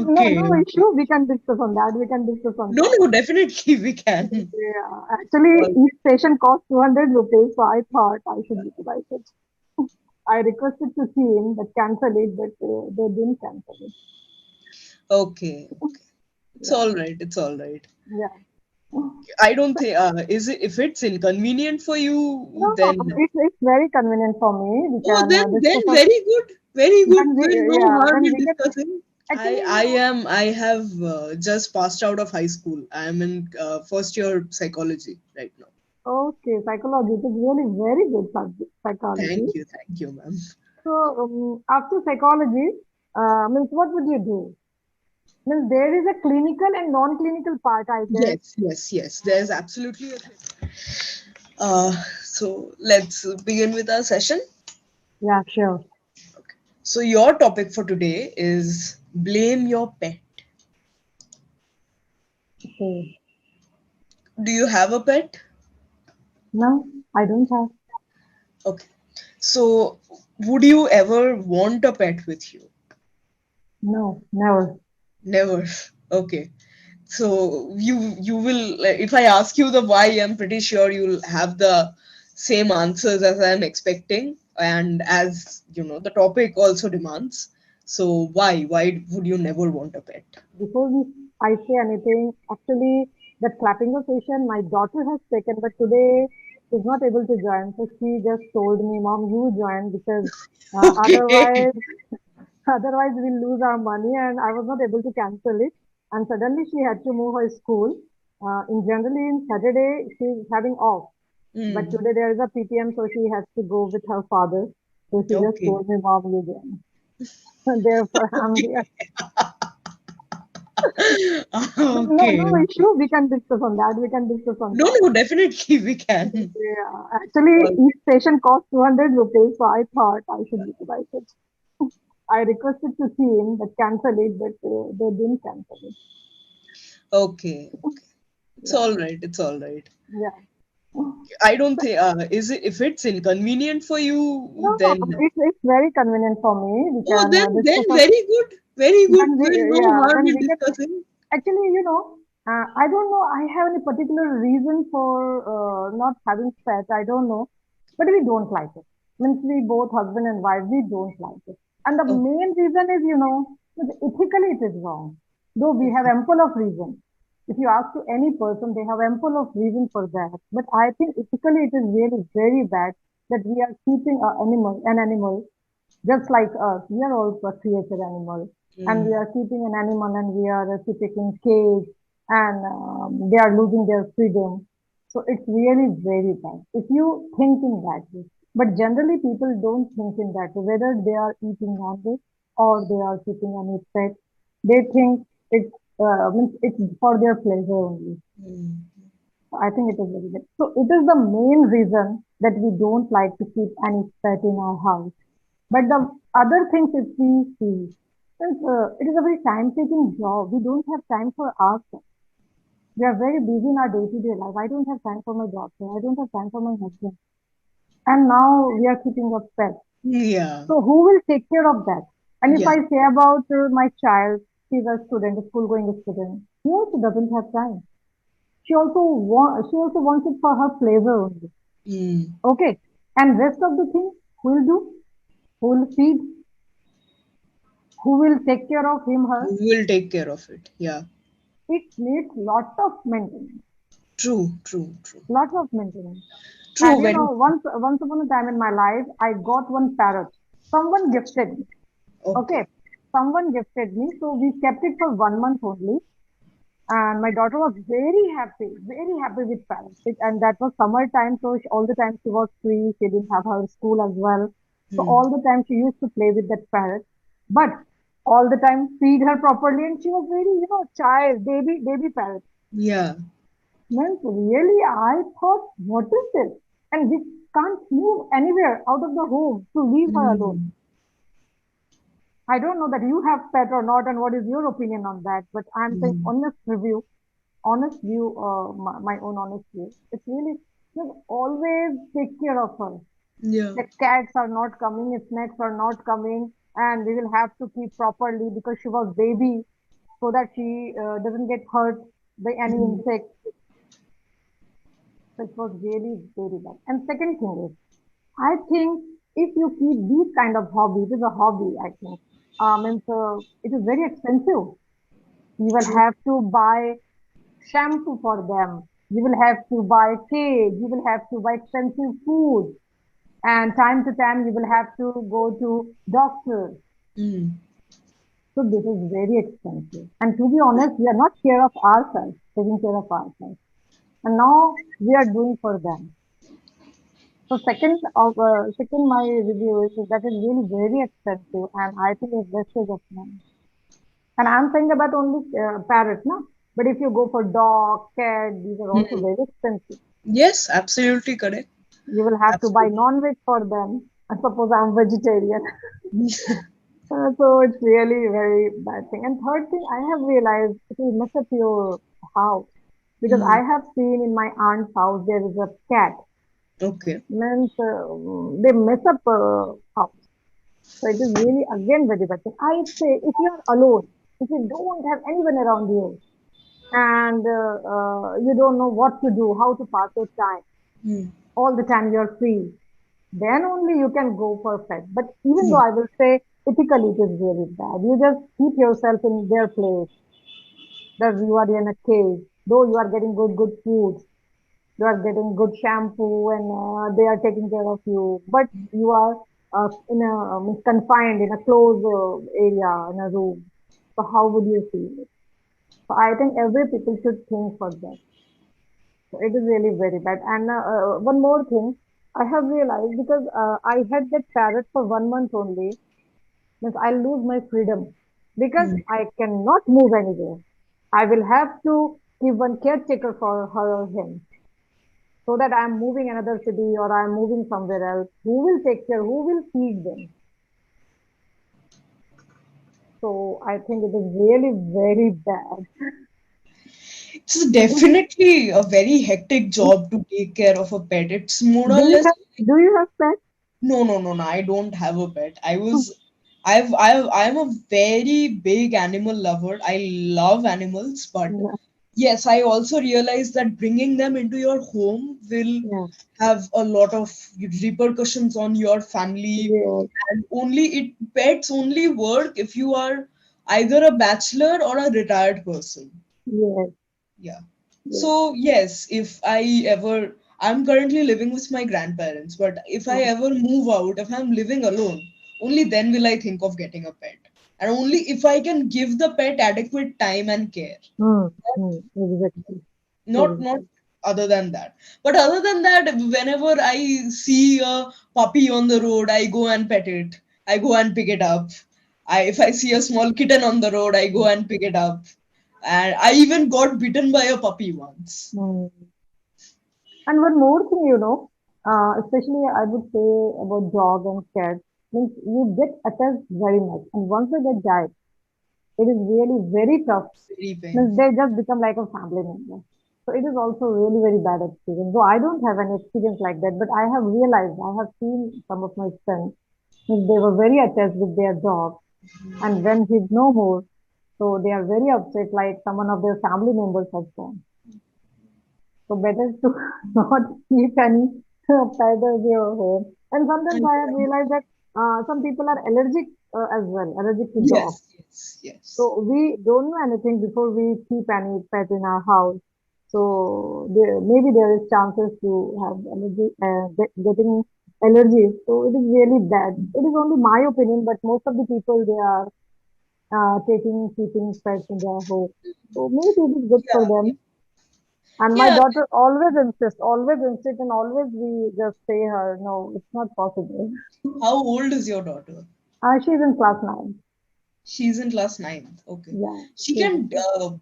No, Okay. no issue. We can discuss on that. We can discuss on No, that. no, definitely we can. Yeah, actually, Uh, each station cost 200 rupees, so I thought I should utilize it. I requested to see him that cancel it, but they didn't cancel it. okay, okay. It's Yeah, all right. It's all right. yeah. I don't think is it if it's inconvenient for you, No, then it's very convenient for me. We oh, can then discuss on very good, very good. when we There's no yeah harm when in we get discussing. actually I have just passed out of high school. I am in first year psychology right now. okay, psychology it is really very good subject psychology. Thank you, ma'am. So after psychology, means what would you do? Means there is a clinical and non-clinical part, I guess. Yes, yes, yes. There's absolutely a thing. So let's begin with our session. Yeah, sure. Okay. So your topic for today is blame your pet. Okay. Do you have a pet? No, I don't have. Okay. So would you ever want a pet with you? No, never. Never. Okay. So you will if I ask you the why, I'm pretty sure you'll have the same answers as I'm expecting, and as you know, the topic also demands. So why would you never want a pet? Before I say anything, actually, that Clapingo session my daughter has taken, but today she's not able to join. So she just told me, "Mom, you join because Okay. otherwise, otherwise we'll lose our money." And I was not able to cancel it. And suddenly she had to move her school. Generally in Saturday she's having off, but Hmm. today there is a PTM, so she has to go with her father. So she just Okay. told me, "Mom, you join." Therefore, I'm here. No, Okay. no issue. We can discuss on that. We can discuss on No, that. no, definitely we can. Yeah, actually, Uh, each station cost 200 rupees, so I thought I should utilize it. I requested to see him that cancel it, but they didn't cancel it. okay. Okay. It's Yeah, all right. It's all right. yeah. I don't think is it if it's inconvenient for No, you, no, then it's very convenient for me. We oh, can then discuss on very good, very good. when we There's no yeah harm when in we get discussing. actually I don't know I have any particular reason for not having pet. I don't know, but we don't like it. Means we both husband and wife we don't like it, and the Oh, main reason is ethically it is wrong. Though we have okay. ample of reason. If you ask to any person, they have ample of reason for that. But I think ethically it is really very bad that we are keeping an animal just like us, we are also a created animal, and we Mm, are keeping an animal and we are keeping in cage, and they are losing their freedom. So it's really very bad if you think in that way. But generally, people don't think in that way. Whether they are eating non-veg or they are keeping any pet, they think it's means it's for their pleasure only. mm. I think it is very good. So it is the main reason that we don't like to keep any pet in our house. But the other things if we see, since it is a very time-taking job, we don't have time for ourselves. We are very busy in our day-to-day life. I don't have time for my daughter. I don't have time for my husband. And now we are keeping a pet. Yeah, So who will take care of that? And if yeah. I say about my child, she's a student, a school-going student. She also doesn't have time. She also wants it for her pleasure only. Mm. Okay. And rest of the things who will do? Who will feed? Who will take care of him, her? You will take care of it. Yeah. It needs lot of maintenance. True, true, true. Lot of maintenance. True, And very once upon a time in my life, I got one parrot. Someone gifted me. okay. Okay. Someone gifted me. So we kept it for 1 month only. And my daughter was very happy with parrots. And that was summer time, so all the time she was free. She didn't have her school as well. So Hmm. all the time she used to play with that parrot. But all the time feed her properly, and she was very, child, baby parrot. Yeah. Means really, I thought, what is this? And we can't move anywhere out of the home to leave her alone. Mm. I don't know that you have pet or not, and what is your opinion on that? But I'm saying Mm. honest view, my own honest view. It's really just always take care of her. Yeah. The cats are not coming, snakes are not coming. and we will have to keep properly because she was baby, so that she doesn't get hurt by any Mm. insect. So it was really very bad. And second thing is, I think if you keep these kind of hobby, it is a hobby, I think. Means it is very expensive. You will True. have to buy shampoo for them. You will have to buy cage. You will have to buy expensive food. And time to time, you will have to go to doctor. Mm. So this is very expensive. And to be honest, we are not care of ourselves, taking care of ourselves. And now we are doing for them. So second my review is that is really very expensive, and I think it's wastage of money. And I'm saying about only parrots, no? But if you go for dog, cat, these are also Mm. very expensive. Yes, absolutely correct. You will have to buy Absolutely. non-veg for them. And suppose I'm vegetarian. So it's really very bad thing. And third thing, I have realized it will mess up your house. Because I Mm. have seen in my aunt's house there is a cat. Okay. Means they mess up house. So it is really again very bad thing. I say if you are alone, if you don't have anyone around you, and you don't know what to do, how to pass your time, Mm. all the time you're free, then only you can go for pet. But even though Mm. I will say ethically it is really bad, you just keep yourself in their place, that you are in a cage, though you are getting good food, you are getting good shampoo, and they are taking care of you, but you are in a confined in a closed area in a room. So how would you feel it? So I think every people should think for that. So it is really very bad. And one more thing, I have realized because I had that parrot for 1 month only, means I lose my freedom because Mm. I cannot move anywhere. I will have to give one caretaker for her or him, so that I'm moving another city or I'm moving somewhere else. Who will take care? Who will feed them? So I think it is really very bad. It's Do definitely a very hectic job to take care of a pet. It's more or you less have do you have pets? no, no, no, no. I don't have a pet. I'm a very big animal lover. I love animals, but Yeah, yes, I also realize that bringing them into your home will yeah, have a lot of repercussions on your family, yes, and pets only work if you are either a bachelor or a retired person. yes, Yeah. yes. So yes, if I ever, I'm currently living with my grandparents, but if I Oh, ever move out, if I'm living alone, only then will I think of getting a pet. And only if I can give the pet adequate time and care. exactly, Not exactly. other than that. But other than that, whenever I see a puppy on the road, I go and pet it. I go and pick it up. If I see a small kitten on the road, I go and pick it up. And I even got bitten by a puppy once. Hmm. And one more thing, especially I would say about dog and cat, means you get attached very much, and once they get died, it is really very tough. Very Means painful. they just become like a family member. So it is also really very bad experience. Though I don't have any experience like that, but I have realized, I have seen some of my friends, means they were very attached with their dog, and when he's no more, so they are very upset, like someone of their family members has gone. So better to not keep any pet at your home. And I sometimes I have can realized that some people are allergic as well, allergic to dogs. Yes, yes, yes. So we don't know anything before we keep any pet in our house. So maybe there is chances to have allergy, getting allergies. So it is really bad. It is only my opinion, but most of the people they are keeping pets in their home. So maybe it is good for Yeah, yeah. them. And my Yeah. daughter always insists, and always we just say her, no, it's not possible. How old is your daughter? She's in class 9. She's in class ninth. Okay. Yeah, She she's in can class.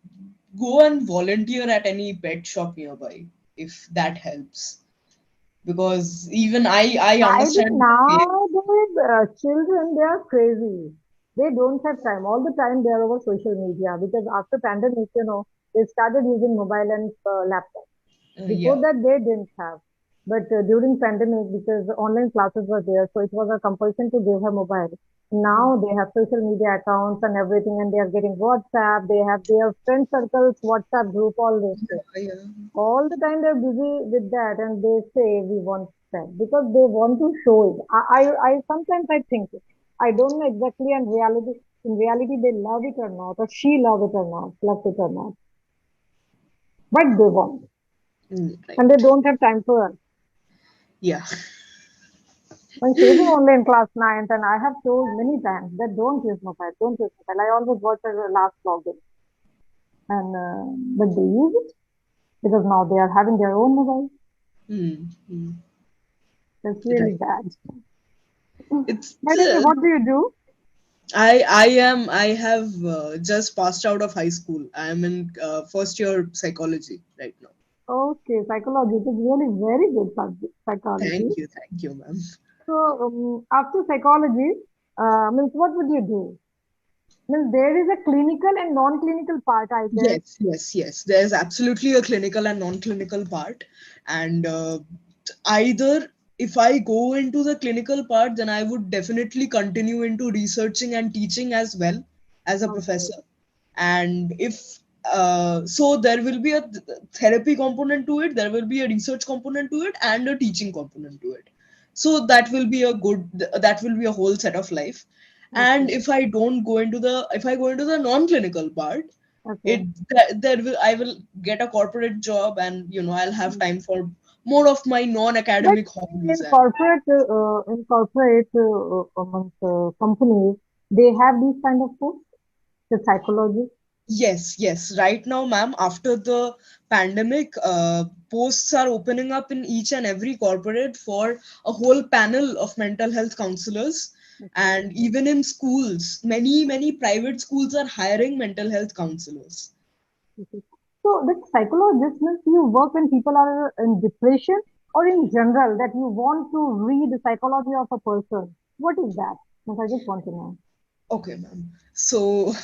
go and volunteer at any pet shop nearby if that helps. Because even I I think understand the fear. nowadays children they are crazy. They don't have time. All the time they are over social media because after pandemic, they started using mobile and laptop. Before Yeah. that they didn't have. But during pandemic, because online classes were there, so it was a compulsion to give her mobile. Now they have social media accounts and everything, and they are getting WhatsApp. They have their friend circles, WhatsApp group, all this thing. Yeah. All the time they're busy with that, and they say we want that because they want to show it. I sometimes I think I don't know exactly, and reality in reality they love it or not, or she loves it or not, but they want, and they Right. don't have time for us. Yeah. When she's only in class ninth, and I have told many times that don't use mobile, don't use mobile. I always watch her last login, and but they use it because now they are having their own mobile. Mm, mm, That's really right. bad. It's But anyway, what do you do? I have just passed out of high school. I am in first year psychology right now. Okay, psychology. It is really very good subject, psychology. Thank you, ma'am. So, after psychology, means what would you do? Means there is a clinical and non-clinical part, I guess. Yes. There's absolutely a clinical and non-clinical part, and either if I go into the clinical part, then I would definitely continue into researching and teaching as well as a Okay, professor. And if so, there will be a therapy component to it, there will be a research component to it, and a teaching component to it. So that will be a whole set of life. And okay, if I go into the non-clinical part, okay. there will I will get a corporate job, and I'll have Mm. time for more of my But non-academic hobbies. in And corporate companies, they have these kind of books, the psychology. yes, right now, ma'am, after the pandemic, posts are opening up in each and every corporate for a whole panel of mental health counselors. Okay, And even in schools, many private schools are hiring mental health counselors. okay. So the psychologist means you work when people are in depression, or in general that you want to read the psychology of a person. What is that? Means I just want to know. Okay, ma'am. So,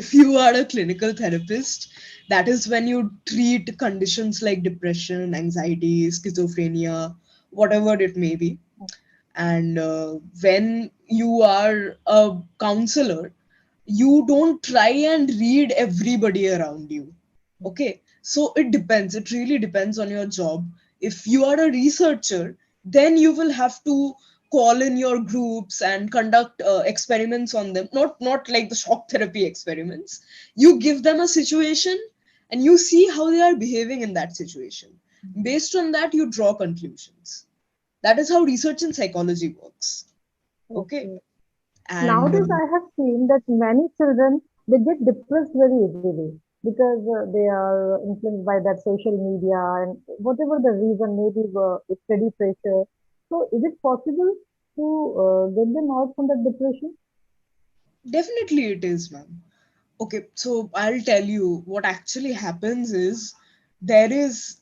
if you are a clinical therapist, that is when you treat conditions like depression, anxiety, schizophrenia, whatever it may be. And when you are a counselor, you don't try and read everybody around you. Okay, so it depends. It really depends on your job. If you are a researcher, then you will have to call in your groups and conduct experiments on them. Not like the shock therapy experiments. You give them a situation and you see how they are behaving in that situation. Based on that, you draw conclusions. That is how research in psychology works. Okay, Okay. and Nowadays, I have seen that many children they get depressed very easily because they are influenced by that social media and whatever the reason, maybe study pressure. So, is it possible to get them out from that depression? definitely it is, ma'am. Okay, so I'll tell you what actually happens is there is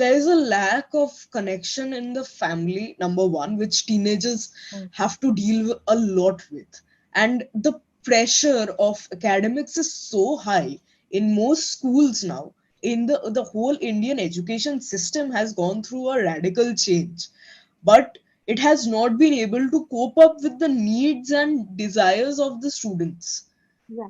a lack of connection in the family, number one, which teenagers Mm. have to deal a lot with. And the pressure of academics is so high in most schools now. In the whole Indian education system has gone through a radical change, but it has not been able to cope up with the needs and desires of the students. Yeah.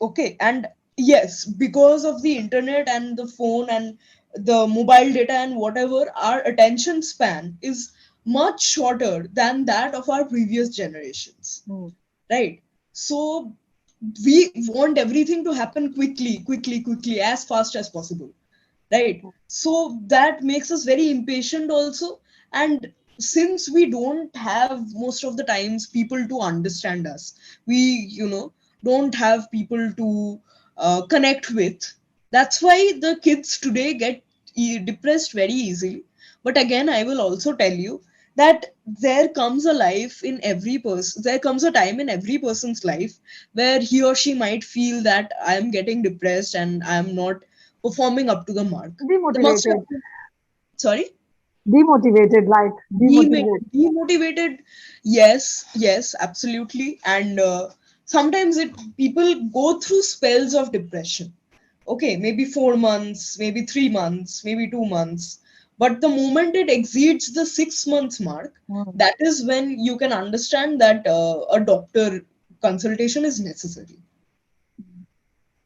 Okay, and yes, because of the internet and the phone and the mobile data and whatever, our attention span is much shorter than that of our previous generations, Mm. right? So we want everything to happen quickly, as fast as possible, right? So that makes us very impatient also. And since we don't have most of the times people to understand us, we don't have people to connect with. That's why the kids today get depressed very easily. But again, I will also tell you that there comes a time in every person's life where he or she might feel that I am getting depressed and I am not performing up to the mark. The must Demotivated, have, sorry, demotivated, like demotivated. demotivated. Yes, absolutely. And sometimes it people go through spells of depression. Okay, maybe 4 months, maybe 3 months, maybe 2 months. But the moment it exceeds the 6 months mark, Mm. that is when you can understand that a doctor consultation is necessary.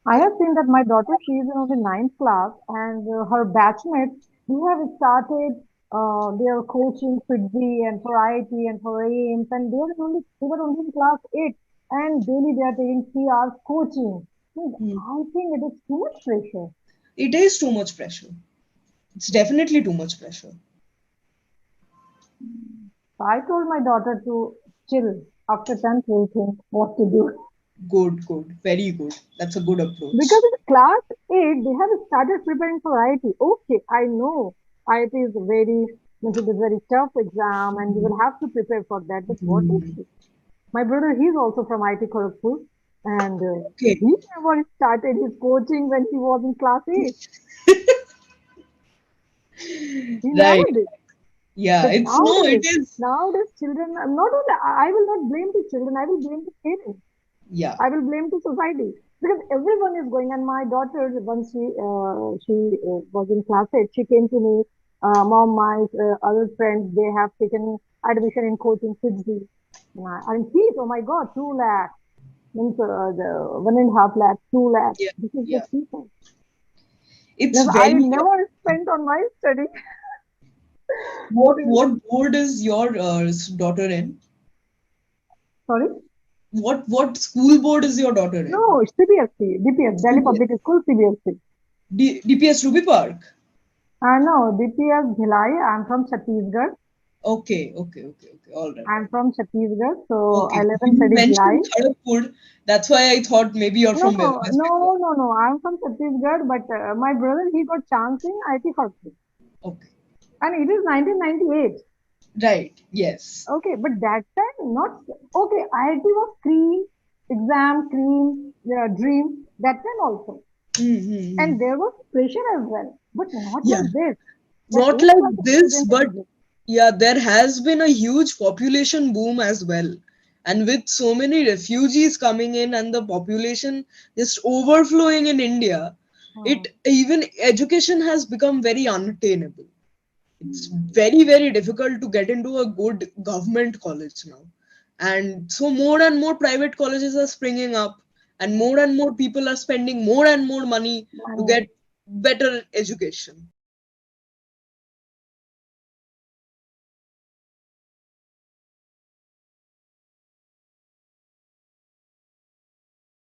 I have seen that my daughter, she is in only ninth class, and her batchmates, they have started their coaching for G and for IT and for AIMS, and they were only in class 8, and daily they are taking 3 hours coaching. So Hmm. I think it is too much pressure. It is too much pressure. It's definitely too much pressure. So I told my daughter to chill. After 10th, we'll think what to do. Good, good, very good. That's a good approach. Because in class 8, they have started preparing for IIT. Okay, I know IIT is very, means it is very tough exam and you will have to prepare for that. But what is Hmm. it? My brother, he's also from IIT Kharagpur, and Okay. he never started his coaching when he was in class 8. He never Right. did. Yeah, But it's no, it is. nowadays children, not only, I will not blame the children, I will blame the parents. Yeah. I will blame to society because everyone is going. And my daughter, once she was in class 8, she came to me, mom, my other friends, they have taken admission in coaching 6D. And fees, oh my God, 2 lakh, means the 1.5 lakh, 2 lakh. Yeah. This is the Yeah. fee. It's Never, I very. never spent on my study. What board is your daughter in? Sorry? What school board is your daughter in? No, CBSC, DPS, Delhi Public School, CBSC. DPS Ruby Park. No, DPS Bhilai, I'm from Chhattisgarh. Okay, okay, okay, okay. All right, all I'm right. from Chhattisgarh, so I Okay. live in You Seri Bhilai. mentioned Kharagpur. That's why I thought maybe you're No, from West Bengal. no. I'm from Chhattisgarh, but my brother, he got chance in IT Kharagpur. Okay. And it is 1998. Right. Yes. Okay, but that time, not, okay, IIT was cream, exam, cream, dream, that time also. Mm-hmm. And there was pressure as well, but not Yeah. like this. That Not 8 like class this, student but exist. yeah, there has been a huge population boom as well. And with so many refugees coming in and the population just overflowing in India, Hmm. it even education has become very unattainable. It's very, very difficult to get into a good government college now. And so more and more private colleges are springing up, and more people are spending more and more money to Money. get better education.